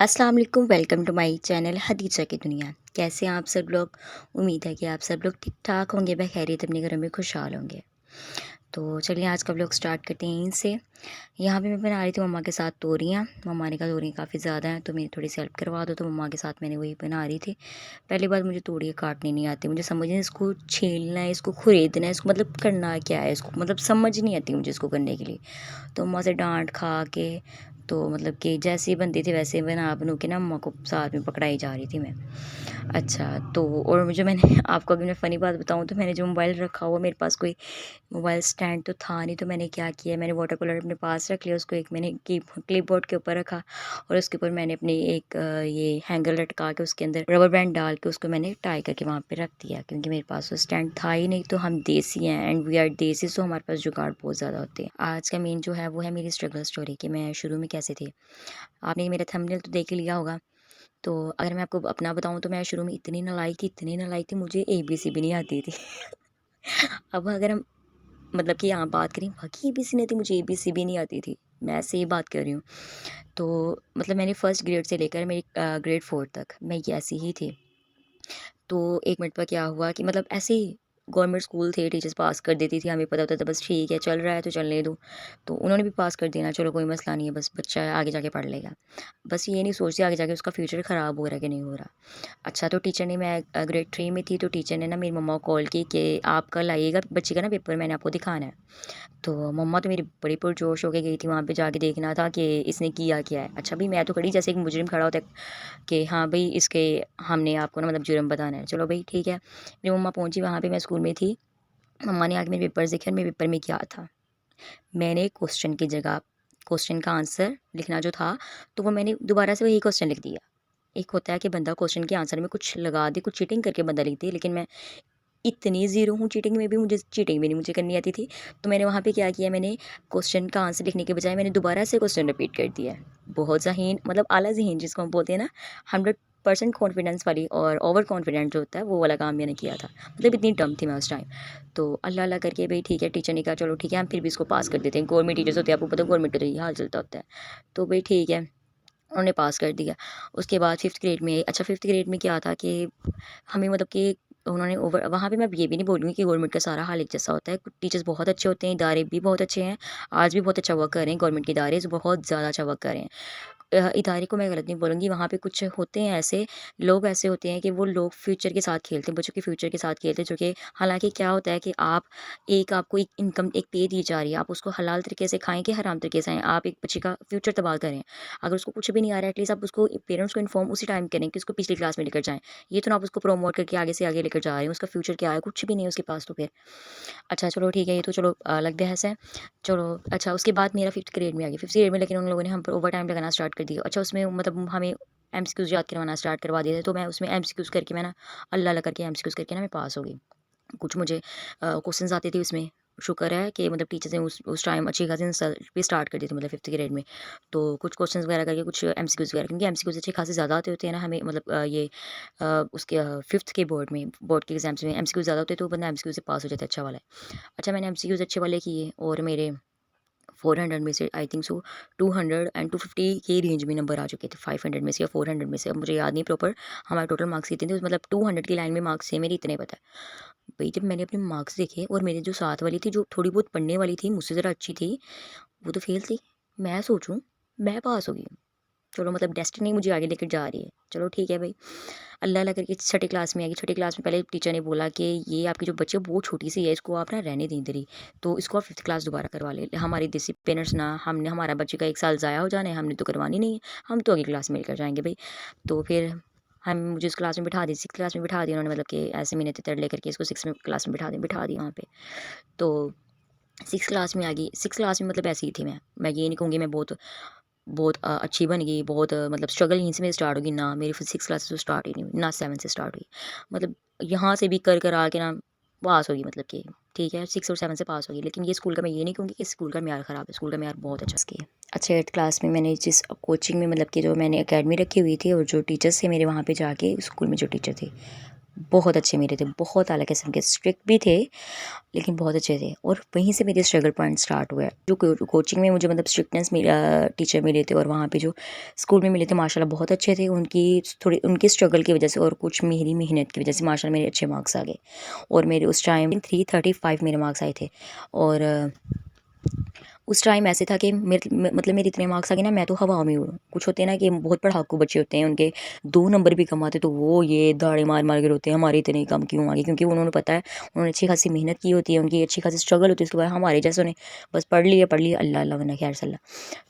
अस्सलाम वालेकुम, welcome to my channel हदीजा की दुनिया। कैसे हैं आप सब लोग? उम्मीद है कि आप सब लोग ठीक-ठाक होंगे, बख़ैरियत अपने घरों में खुशहाल होंगे। तो चलिए आज का व्लॉग स्टार्ट करते हैं यहीं से। यहाँ पे मैं बना रही थी मम्मा के साथ तोरियाँ। मम्मा ने कहा तोरियाँ काफ़ी ज़्यादा हैं तो मेरी थोड़ी सी हेल्प करवा दो, तो मम्मा के साथ मैंने वही बना रही थी। पहली बात मुझे तोरियाँ काटनी नहीं आती, मुझे समझ नहीं इसको छीलना है, इसको खुरेदना है, इसको मतलब करना क्या है, इसको मतलब समझ नहीं आती मुझे इसको करने के लिए। तो मम्मा से डाँट खा के तो मतलब कि जैसे ही बनती थी वैसे ही बना बनू के ना मम्मा को साथ में पकड़ाई जा रही थी मैं। अच्छा, तो और मुझे मैंने आपको अगर मैं फ़नी बात बताऊँ तो मैंने जो मोबाइल रखा हुआ मेरे पास कोई मोबाइल स्टैंड तो था नहीं, तो मैंने क्या किया, मैंने वाटर कूलर अपने पास रख लिया, उसको एक मैंने क्लिपबोर्ड के ऊपर रखा और उसके ऊपर मैंने अपनी एक ये हैंगर लटका के उसके अंदर रबर बैंड डाल के उसको मैंने टाई करके वहाँ पे रख दिया, क्योंकि मेरे पास तो स्टैंड था ही नहीं। तो हम देसी हैं एंड वी आर देसी, सो हमारे पास जुगाड़ बहुत ज़्यादा होते हैं। आज का मेन जो है वो है मेरी स्ट्रगल स्टोरी कि मैं शुरू में कैसे थी। आपने मेरा थंबनेल तो देख ही लिया होगा। तो अगर मैं आपको अपना बताऊँ तो मैं शुरू में इतनी नालायक थी, मुझे एबीसी भी नहीं आती थी। अब अगर हम मतलब कि यहाँ बात करें बाकी एबीसी नहीं थी, मुझे एबीसी भी नहीं आती थी। मैं ऐसे ही बात कर रही हूँ। तो मतलब मैंने फर्स्ट ग्रेड से लेकर मेरी ग्रेड 4 तक मैं ये ऐसी ही थी। तो एक मिनट पर क्या हुआ कि मतलब ऐसे ही गवर्नमेंट स्कूल थे, टीचर्स पास कर देती थी, हमें पता होता था बस ठीक है चल रहा है तो चलने दो। तो उन्होंने भी पास कर देना, चलो कोई मसला नहीं है, बस बच्चा आगे जाके पढ़ लेगा। बस ये नहीं सोचते आगे जाके उसका फ्यूचर ख़राब हो रहा है कि नहीं हो रहा। अच्छा, तो टीचर ने मैं ग्रेड 3 में थी, तो टीचर ने ना मेरी मम्मा को कॉल की कि आप कल आइएगा बच्चे का ना पेपर, मैंने आपको दिखाना है। तो मम्मा तो मेरी बड़ी पुरजोश होके गई थी, वहाँ पे जाके देखना था कि इसने किया क्या है। अच्छा भाई, मैं तो खड़ी जैसे एक मुजरिम खड़ा होता है कि हाँ भाई इसके हमने आपको ना मतलब जुर्म बताना है। चलो भाई ठीक है, मेरी मम्मा पहुँची वहाँ पे, मैं स्कूल में थी। मम्मा ने आके मेरे पेपर्स देखे और मेरे पेपर में क्या था, मैंने क्वेश्चन की जगह क्वेश्चन का आंसर लिखना जो था, तो वो मैंने दोबारा से वही क्वेश्चन लिख दिया। एक होता है कि बंदा क्वेश्चन के आंसर में कुछ लगा दे, कुछ चीटिंग करके बंदा लिख दे, लेकिन मैं इतनी ज़ीरो हूँ चीटिंग में भी, मुझे चीटिंग भी नहीं मुझे करनी आती थी। तो मैंने वहाँ पे क्या किया, मैंने क्वेश्चन का आंसर लिखने के बजाय मैंने दोबारा से क्वेश्चन रिपीट कर दिया। बहुत ज़हीन मतलब आला ज़हीन जिसको हम बोलते हैं ना, 100% कॉन्फिडेंस वाली और ओवर कॉन्फिडेंट जो होता है वो वाला काम मैंने किया था। मतलब इतनी डम थी मैं उस टाइम। तो अल्लाह अल्लाह करके भाई ठीक है, टीचर ने कहा चलो ठीक है हम फिर भी इसको पास कर देते हैं। गवर्नमेंट टीचर्स होते हैं, आपको पता है गवर्नमेंट का तो यही हाल चलता होता है। तो भाई ठीक है, उन्होंने पास कर दिया। उसके बाद 5th ग्रेड में, अच्छा 5th ग्रेड में क्या था कि हमें मतलब कि उन्होंने ओवर वहाँ पे मैं ये भी नहीं बोलूँगी कि गवर्नमेंट का सारा हाल एक जैसा होता है। कुछ टीचर्स बहुत अच्छे होते हैं, इदारे भी बहुत अच्छे हैं, आज भी बहुत अच्छा वर्क कर रहे हैं। गवर्नमेंट के इदारे बहुत ज़्यादा अच्छा वर्क कर रहे हैं। इदारे को मैं गलत नहीं बोलूँगी, वहाँ पे कुछ होते हैं ऐसे लोग ऐसे होते हैं कि वो लोग फ्यूचर के साथ खेलते हैं, बच्चों के फ्यूचर के साथ खेलते हैं, जो कि हालाँकि क्या होता है कि आपको एक इनकम एक पे दी जा रही है, आप उसको हलाल तरीके से खाएँ कि हराम तरीके से खाएँ, आप एक बच्चे का फ्यूचर तबाह करें। अगर उसको कुछ भी नहीं आ रहा है एटलीस्ट आप उसको पेरेंट्स को इन्फॉर्म उसी टाइम करें कि उसको पिछली क्लास में लेकर जाएँ। ये तो ना आप उसको प्रमोट करके आगे से आगे लेकर जा रहे हैं, उसका फ्यूचर क्या है? कुछ भी नहीं है उसके पास तो फिर। अच्छा चलो ठीक है, ये तो चलो अलग बहस है। चलो अच्छा, उसके बाद मेरा 5th ग्रेड में आ गया। 5th ग्रेड में लेकिन उन लोगों ने हम पर ओवर टाइम लगाना स्टार्ट कर दिया। अच्छा उसमें मतलब हमें एमसीक्यूज़ याद करवाना स्टार्ट करवा दिए थे, तो मैं उसमें एमसीक्यूज़ करके मैं ना अल्लाह अल्लाह करके एमसीक्यूज़ करके ना मैं पास हो गई। कुछ मुझे क्वेश्चंस आते थे उसमें, शुक्र है कि मतलब टीचर्स ने उस टाइम अच्छी खासी रिसर्च भी स्टार्ट कर दी थी मतलब 5th ग्रेड में। तो कुछ क्वेश्चंस वगैरह करके कुछ एमसीक्यूज़ वगैरह, क्योंकि एमसीक्यूज़ अच्छे खासे ज़्यादा आते होते हैं ना हमें मतलब उसके 5th के बोर्ड के एग्ज़ाम्स में एमसीक्यूज़ ज़्यादा होते हैं, तो बंदा एमसीक्यू से पास हो जाता है, अच्छा वाला है। अच्छा मैंने एमसीक्यूज़ अच्छे वाले किए और मेरे 400 में से आई थिंक सो 200 एंड 250 के रेंज में नंबर आ चुके थे, 500 में से या 400 में से, अब मुझे याद नहीं प्रॉपर हमारे टोटल मार्क्स कितने थे, मतलब 200 की लाइन में मार्क्स थे मेरे, इतने पता है। भाई जब मैंने अपने मार्क्स देखे और मेरे जो साथ वाली थी जो थोड़ी बहुत पढ़ने वाली थी मुझसे ज़रा अच्छी थी, वो तो फेल थी। मैं सोचूं मैं पास हो गई हूँ। चलो मतलब डेस्टिनी मुझे आगे लेकर जा रही है, चलो ठीक है भाई। अल्लाह अल्लाह करके छठी क्लास में आ गई। छठी क्लास में पहले टीचर ने बोला कि ये आपकी जो बच्ची है बहुत छोटी सी है, इसको आप ना रहने दें इधर ही, तो इसको आप 5th क्लास दोबारा करवा ले। हमारी देसी पेरेंट्स ना, हमने हमारा बच्चे का 1 साल ज़ाया हो जाना है, हमने तो करवानी नहीं है, हम तो अगली क्लास में लेकर जाएँगे भई। तो फिर हम मुझे उस क्लास में बिठा दी, 6th क्लास में बिठा दिया उन्होंने, मतलब कि ऐसे मैंने तेतर लेकर के इसको 6th में क्लास में बिठा दी वहाँ पे। तो 6th क्लास में आ गई। 6th क्लास में मतलब ऐसी ही थी मैं ये नहीं कहूँगी मैं बहुत बहुत अच्छी बन गई, बहुत मतलब स्ट्रगल यहीं से मेरी स्टार्ट होगी ना, मेरी फिर 6 क्लास से तो स्टार्ट ही नहीं हुई ना, 7 से स्टार्ट हुई। मतलब यहाँ से भी कर आके ना पास होगी, मतलब कि ठीक है 6 और 7 से पास होगी। लेकिन ये स्कूल का मैं ये नहीं कहूँगी कि स्कूल का म्यार ख़राब है, स्कूल का म्यार बहुत अच्छा है। अच्छा 8th क्लास में मैंने जिस कोचिंग में मतलब कि जो मैंने अकेडमी रखी हुई थी और जो टीचर्स थे मेरे वहाँ पे जाके स्कूल में जो टीचर थे बहुत अच्छे मेरे थे, बहुत आला किस्म के, स्ट्रिक्ट भी थे लेकिन बहुत अच्छे थे। और वहीं से मेरे स्ट्रगल पॉइंट स्टार्ट हुए। जो कोचिंग में मुझे मतलब स्ट्रिक्टनेस टीचर मिले थे और वहाँ पे जो स्कूल में मिले थे माशाल्लाह बहुत अच्छे थे। उनकी स्ट्रगल की वजह से और कुछ मेरी मेहनत की वजह से माशाल्लाह मेरे अच्छे मार्क्स आ गए। और मेरे उस टाइम 335 मेरे मार्क्स आए थे। और उस टाइम ऐसे था कि मतलब मेरे इतने मार्क्स आ गए ना, मैं तो हवा में उड़ूँ। कुछ होते हैं ना कि बहुत पढ़ाकू बच्चे होते हैं, उनके 2 नंबर भी कम आते तो वो ये दाड़े मार मार के रोते हैं हमारे इतने कम क्यों आ गए, क्योंकि उन्होंने पता है उन्होंने अच्छी खासी मेहनत की होती है, उनकी अच्छी खासी स्ट्रगल होती है। उसके बाद हमारे जैसे उन्हें बस पढ़ लिया अल्लाह अल्लाह वरना खैर सल्ला।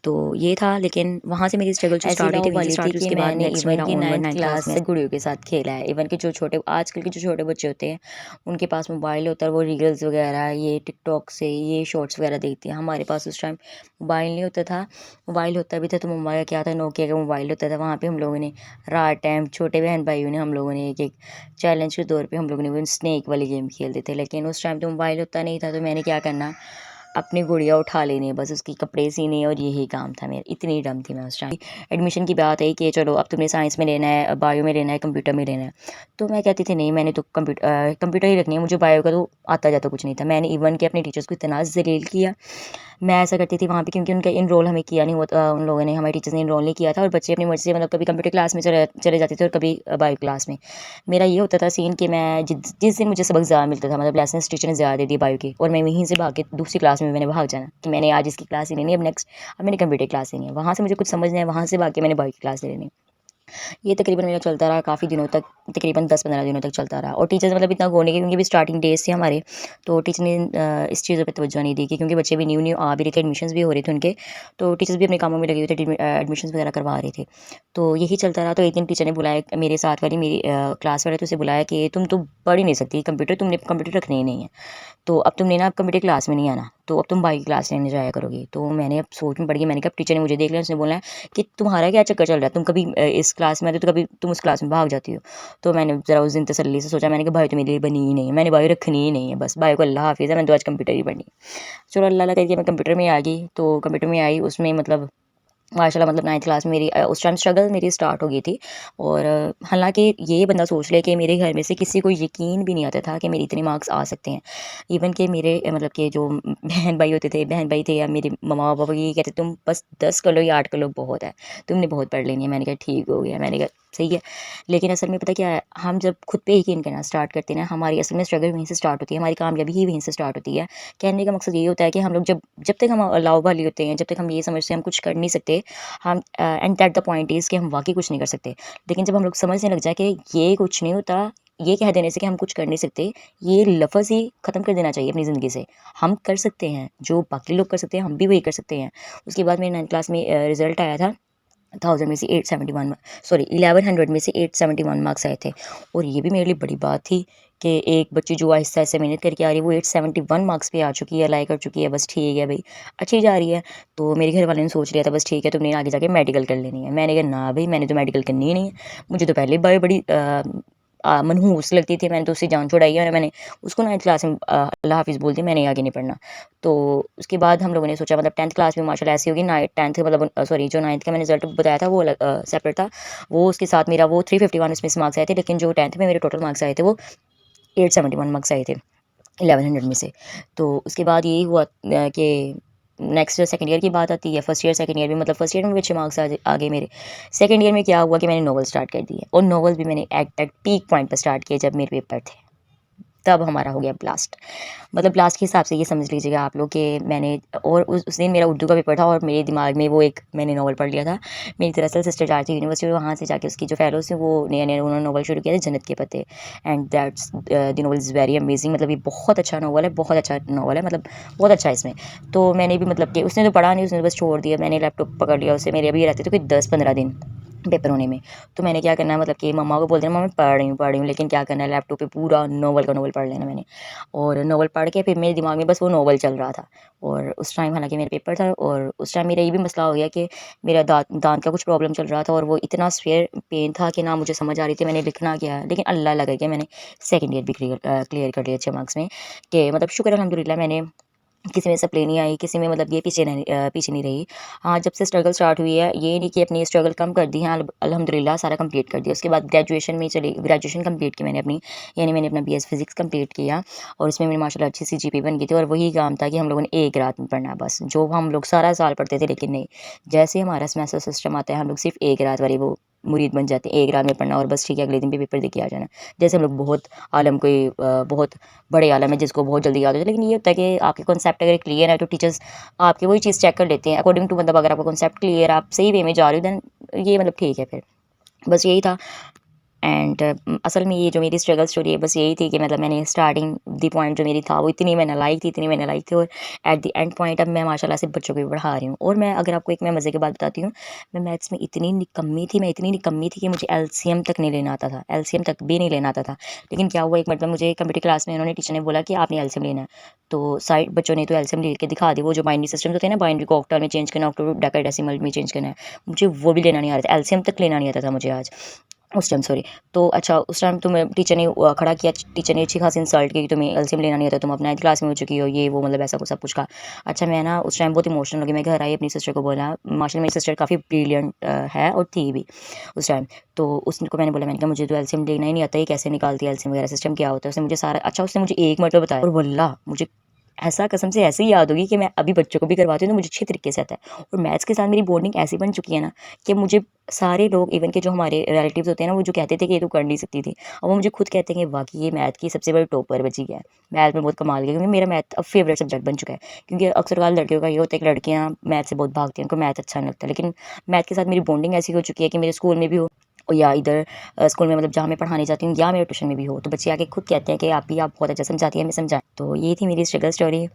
तो ये था, लेकिन वहाँ से मेरी स्ट्रगल जो स्टार्ट हुई थी वहीं से स्टार्ट हुई। उसके बाद नेक्स्ट मेरा ऑनवर्ड 9th क्लास में गुड़ियों के साथ खेला है। इवन के जो छोटे आजकल के जो छोटे बच्चे होते हैं उनके पास मोबाइल होता है, वो रील्स वगैरह ये टिकटॉक से ये शॉर्ट्स वगैरह देखते हैं। हमारे पास उस टाइम मोबाइल नहीं होता था। मोबाइल होता भी था तो मोबाइल क्या था, नोकिया का मोबाइल होता था। वहाँ पे हम लोगों ने रात टाइम छोटे बहन भाइयों ने हम लोगों ने एक एक चैलेंज के तौर पे हम लोगों ने वो स्नेक वाली गेम खेलते थे। लेकिन उस टाइम तो मोबाइल होता नहीं था, तो मैंने क्या करना, अपनी गुड़िया उठा लेनी है बस, उसकी कपड़े सीने और यही काम था मेरा। इतनी डम थी मैं उस टाइम। एडमिशन की बात आई कि चलो अब तुमने साइंस में लेना है, बायो में लेना है, कंप्यूटर में लेना है। तो मैं कहती थी नहीं, मैंने तो कंप्यूटर ही रखनी है, मुझे बायो का तो आता जाता कुछ नहीं था। मैंने इवन के अपने टीचर्स को इतना जलील किया। मैं ऐसा करती थी वहाँ पे, क्योंकि उनका इनरोल हमें किया नहीं हुआ, उन लोगों ने, हमारे टीचर्स ने इनरोल नहीं किया था। और बच्चे अपनी मर्ज़ी से मतलब कभी कंप्यूटर क्लास में चले जाते थे और कभी बायो क्लास में। मेरा ये होता था सीन कि मैं जिस दिन मुझे सबक ज़्यादा मिलता था, मतलब लेसन्स टीचर ने ज़्यादा दे दिए बायो के, और मैं वहीं से भाग के दूसरी क्लास में मैंने भाग जाना कि मैंने आज इसकी क्लास ही लेनी है, अब मैंने कंप्यूटर क्लास लेनी है। वहाँ से मुझे कुछ समझ नहीं है, वहाँ से भाग के मैंने बायो की क्लास ले लेनी। ये तकरीबन मेरा चलता रहा काफ़ी दिनों तक, तकरीबन 10-15 दिनों तक चलता रहा। और टीचर्स मतलब इतना गौर नहीं किया, क्योंकि भी स्टार्टिंग डेज थे हमारे, तो टीचर ने इस चीज़ों पे तवज्जो नहीं दी कि क्योंकि बच्चे भी न्यू न्यू आ भी रहे थे, एडमिशन्स भी हो रहे थे उनके, तो टीचर्स भी अपने कामों में लगे हुए थे, एडमिशन्स वगैरह करवा रहे थे। तो यही चलता रहा। तो एक दिन टीचर ने बुलाया, मेरे साथ वाली मेरी क्लास वाले, तो उसे बुलाया कि तुम तो पढ़ ही नहीं सकती कंप्यूटर, तुमने कंप्यूटर रखना ही नहीं है, तो अब तुमने ना अब कंप्यूटर क्लास में नहीं आना, तो अब तुम बाकी क्लास लेने जाया करोगी। तो मैंने अब सोच में पड़ गई, मैंने कहा टीचर ने मुझे देख लिया, उसने बोला है कि तुम्हारा क्या चक्कर चल रहा है, तुम कभी इस क्लास में आते हो तो कभी तुम उस क्लास में भाग जाती हो। तो मैंने ज़रा उस दिन तसल्ली से सोचा, मैंने कहा भाई तो मेरे लिए बनी ही नहीं है, मैंने बायो रखनी ही नहीं है, बस बायो को अल्लाह हाफिज़ है, मैंने तो आज कंप्यूटर ही पढ़नी है। चलो अल्लाह अल्लाह करके मैं कंप्यूटर में आ गई। तो कंप्यूटर में आई, उसमें मतलब माशाल्लाह मतलब 9th क्लास में मेरी उस टाइम स्ट्रगल मेरी स्टार्ट हो गई थी। और हालाँकि ये बंदा सोच ले कि मेरे घर में से किसी को यकीन भी नहीं आता था कि मेरे इतने मार्क्स आ सकते हैं। इवन कि मेरे मतलब कि जो बहन भाई होते थे, बहन भाई थे या मेरे मम्मा पापा ये कहते तुम बस 10 कर लो या 8 कर लो बहुत है, तुमने बहुत पढ़ लेनी है। मैंने कहा ठीक हो गया, मैंने कहा सही है। लेकिन असल में पता क्या है, हम जब खुद पे यकीन करना स्टार्ट करते हैं ना, हमारी असल में स्ट्रगल वहीं से स्टार्ट होती है, हमारी कामयाबी ही वहीं से स्टार्ट होती है। कहने का मकसद ये होता है कि हम लोग जब जब तक हम लावाबाली होते हैं, जब तक हम ये समझते हैं हम कुछ कर नहीं सकते, हम and that the point is कि हम वाक़ई कुछ नहीं कर सकते। लेकिन जब हम लोग समझने लग जाए कि ये कुछ नहीं होता, ये कह देने से कि हम कुछ कर नहीं सकते, ये लफ़्ज़ ही ख़त्म कर देना चाहिए अपनी ज़िंदगी से। हम कर सकते हैं, जो बाकी लोग कर सकते हैं, हम भी वही कर सकते हैं। उसके बाद मेरे 9th क्लास में रिज़ल्ट आया था, 1000 में से 871 सॉरी 1100 में से 871 मार्क्स आए थे। और ये भी मेरे लिए बड़ी बात थी कि एक बच्ची जो आहिस्ता-आहिस्ता मेहनत करके आ रही है, वो 871 मार्क्स पे आ चुकी है, अलाइ कर चुकी है, बस ठीक है भई, अच्छी जा रही है। तो मेरे घर वालों ने सोच लिया था बस ठीक है तुमने आगे जाके मेडिकल कर लेनी है। मैंने कहा ना भई, मैंने तो मेडिकल करनी ही नहीं है। मुझे तो पहले बायो बड़ी मनहूस लगती थी, मैंने तो उससे जान छुड़ाई है और मैंने उसको 9th क्लास में अल्लाह हाफ़िज़ बोल दिया, मैंने आगे नहीं पढ़ना। तो उसके बाद हम लोगों ने सोचा मतलब 10th क्लास में माशाल्लाह ऐसी होगी, 10th मतलब सॉरी जो 9th का मैंने रिज़ल्ट बताया था वो अलग सेपरेट था। वो उसके साथ मेरा वो 351 उसमें से मार्क्स आए थे, लेकिन जो 10th में मेरे टोटल मार्क्स आए थे वो 871 मार्क्स आए थे 1100 में से। तो उसके बाद यही हुआ कि नेक्स्ट सेकंड ईयर की बात आती है। फर्स्ट ईयर सेकंड ईयर में मतलब फर्स्ट ईयर में भी अच्छे मार्क्स आ गए मेरे। सेकंड ईयर में क्या हुआ कि मैंने नॉवल स्टार्ट कर दिए, और नॉवल्स भी मैंने एट पीक पॉइंट पर स्टार्ट किए जब मेरे पेपर थे। तब हमारा हो गया ब्लास्ट। मतलब ब्लास्ट के हिसाब से ये समझ लीजिएगा आप लोग कि मैंने, और उस दिन मेरा उर्दू का पेपर था और मेरे दिमाग में वो एक मैंने नॉवल पढ़ लिया था। मेरी दरअसल सिस्टर जा रही थी यूनिवर्सिटी, वहाँ से जाके उसकी जो फेलोज़ थे वो नया-नया उन्होंने नॉवल शुरू किया था, जन्नत के पत्ते। And that's the novel is very amazing. मतलब ये बहुत अच्छा नॉवल है, बहुत अच्छा नॉवल है, मतलब बहुत अच्छा है इसमें। तो मैंने भी मतलब कि उसने तो पढ़ा नहीं, उसने तो बस छोड़ दिया। मैंने लैपटॉप पकड़ लिया उसे, मेरे अभी रहते थे कोई 10-15 दिन पेपर होने में। तो मैंने क्या करना है मतलब कि मम्मा को बोल देना, मम्मा मैं पढ़ रही हूँ, लेकिन क्या करना है लैपटॉप पे पूरा नॉवल का नॉवल पढ़ लेना मैंने। और नॉवल पढ़ के फिर मेरे दिमाग में बस वो नॉवल चल रहा था। और उस टाइम हालाँकि मेरा पेपर था, और उस टाइम मेरा ये भी मसला हो गया कि मेरा दाँत का कुछ प्रॉब्लम चल रहा था, और वो इतना सीवियर पेन था कि ना मुझे समझ आ रही थी मैंने लिखना क्या है। लेकिन अल्लाह अल्लाह करके मैंने सेकंड ईयर भी क्लियर कर लिया अच्छे मार्क्स में, कि मतलब शुक्र अल्हम्दुलिल्लाह मैंने किसी में सप्ली नहीं आई, किसी में मतलब ये पीछे नहीं रही। हाँ, जब से स्ट्रगल स्टार्ट हुई है, ये नहीं कि अपनी स्ट्रगल कम कर दी है, अल्हम्दुलिल्लाह सारा कंप्लीट कर दिया। उसके बाद ग्रेजुएशन कंप्लीट की मैंने अपनी, यानी मैंने अपना बीएस फिज़िक्स कंप्लीट किया और उसमें मेरी माशाल्लाह अच्छी सी जीपी बन गई थी और वही काम था कि हम लोगों ने एक रात में पढ़ना है बस, जो हम लोग सारा साल पढ़ते थे, लेकिन नहीं, जैसे ही हमारा सेमेस्टर सिस्टम आता है, हम लोग सिर्फ एक रात वाली वो मुरीद बन जाते हैं, एक रात में पढ़ना और बस ठीक है, अगले दिन पे पेपर दे के आ जाना। जैसे हम लोग बहुत आलम कोई बहुत बड़े आलम है जिसको बहुत जल्दी याद हो जाए, लेकिन ये होता है कि आपके कॉन्सेप्ट अगर क्लियर है तो टीचर्स आपके वही चीज़ चेक कर लेते हैं अकॉर्डिंग टू, मतलब अगर आपका कॉन्सेप्ट क्लियर, आप सही वे में जा रहे हो, देन ये मतलब ठीक है फिर। बस यही था। एंड असल में ये जो मेरी स्ट्रगल स्टोरी है बस यही थी कि मतलब मैंने स्टार्टिंग दी पॉइंट जो मेरी था वो इतनी मैंने लाइक थी और एट द एंड पॉइंट अब मैं माशाल्लाह से बच्चों को भी पढ़ा रही हूँ। और मैं अगर आपको एक मैं मज़े की बात बताती हूँ, मैं मैथ्स में इतनी निकम्मी थी कि मुझे एलसीएम तक नहीं लेना आता था, एलसीएम तक भी नहीं लेना आता था। लेकिन क्या हुआ, एक मतलब मुझे कंप्यूटर क्लास में उन्होंने टीचर ने बोला कि आपने एलसीएम लेना है, तो साइड बच्चों ने तो एलसीएम लेके दिखा दी, वो जो बाइनरी सिस्टम होते हैं ना, बाइनरी को ऑक्टल में चेंज करना, ऑक्टल डेसिमल में चेंज करना है, मुझे वो भी लेना नहीं आ रहा था, एलसीएम तक लेना नहीं आता था मुझे आज उस टाइम, सॉरी। तो अच्छा, उस टाइम तो मैं टीचर ने खड़ा किया, टीचर ने अच्छी खासी इंसल्ट की कि तुम्हें एलसीएम लेना नहीं आता, तुम अपना 9th क्लास में हो चुकी हो, ये वो मतलब ऐसा कुछ सब कुछ कहा। अच्छा, मैं ना उस टाइम बहुत इमोशनल हो गई, मैं घर आई अपनी सिस्टर को बोला, माशाल्लाह मेरी सिस्टर काफ़ी ब्रिलियंट है और थी भी उस टाइम। तो उसको मैंने बोला, मैंने कहा मुझे तो एलसीएम लेना ही नहीं आता, ये कैसे निकालती है एलसीएम वगैरह, सिस्टम क्या होता है, उसने मुझे सारा, अच्छा उसने मुझे एक मतलब बताया और वल्लाह मुझे ऐसा कसम से ऐसे ही याद होगी कि मैं अभी बच्चों को भी करवाती हूँ तो मुझे अच्छे तरीके से आता है। और मैथ्स के साथ मेरी बॉन्डिंग ऐसी बन चुकी है ना कि मुझे सारे लोग, इवन के जो हमारे रिलेटिव्स होते हैं ना, वो जो कहते थे कि ये तो कर नहीं सकती थी, अब वो मुझे खुद कहते हैं कि वाकई ये मैथ की सबसे बड़ी टॉपर बची है, मैथ में बहुत कमाल गया, क्योंकि मेरा मैथ अब फेवरेट सब्जेक्ट बन चुका है। क्योंकि अक्सर वाले लड़कियों का ये होता है कि लड़कियाँ मैथ से बहुत भागती हैं, उनको मैथ अच्छा नहीं लगता, लेकिन मैथ के साथ मेरी बॉन्डिंग ऐसी हो चुकी है कि मेरे स्कूल में भी हो या इधर स्कूल में, मतलब जहाँ मैं पढ़ाने जाती हूँ या मेरे ट्यूशन में भी हो, तो बच्चे आके खुद कहते हैं कि आप बहुत अच्छा समझाती हैं, मैं समझा। तो ये थी मेरी स्ट्रगल स्टोरी।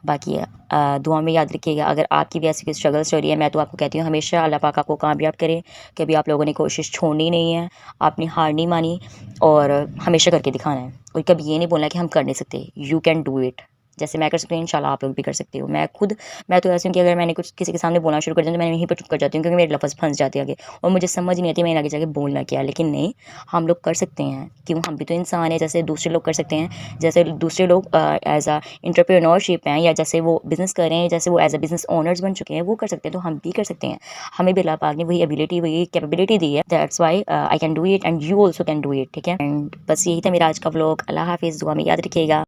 बाकी दुआ में याद रखिएगा, अगर आपकी भी ऐसी कोई स्ट्रगल स्टोरी है, मैं तो आपको कहती हूँ हमेशा अल्लाह पाक आपको कामयाब करे, कभी आप लोगों ने कोशिश छोड़नी नहीं है, आपने हार नहीं मानी और हमेशा करके दिखाना है, और कभी ये नहीं बोलना कि हम कर नहीं सकते, यू कैन डू इट। जैसे मैं कर सकती हूँ, इंशाल्लाह आप लोग भी कर सकते हो। मैं तो ऐसी हूँ कि अगर मैंने कुछ किसी के सामने बोलना शुरू कर दिया तो मैं यहीं पर चुप कर जाती हूँ, क्योंकि मेरे लफ्ज़ फंस जाते हैं आगे और मुझे समझ नहीं आती मैंने आगे जाके बोलना क्या। लेकिन नहीं, हम लोग कर सकते हैं, क्यों, हम भी तो इंसान हैं जैसे दूसरे लोग कर सकते हैं, जैसे दूसरे लोग एज अ एंटरप्रेन्योरशिप हैं, या जैसे वो बिज़नेस कर रहे हैं, जैसे वो एज अ बिज़नेस ओनर्स बन चुके हैं, वो कर सकते हैं, तो हम भी कर सकते हैं। हमें भी अल्लाह पाक ने वही एबिलिटी, वही कैपेबिलिटी दी है, that's why I can do it and you also can do it. ठीक है, एंड बस यही था मेरा आज का व्लॉग। अल्लाह हाफिज़, दुआ में याद रखिएगा।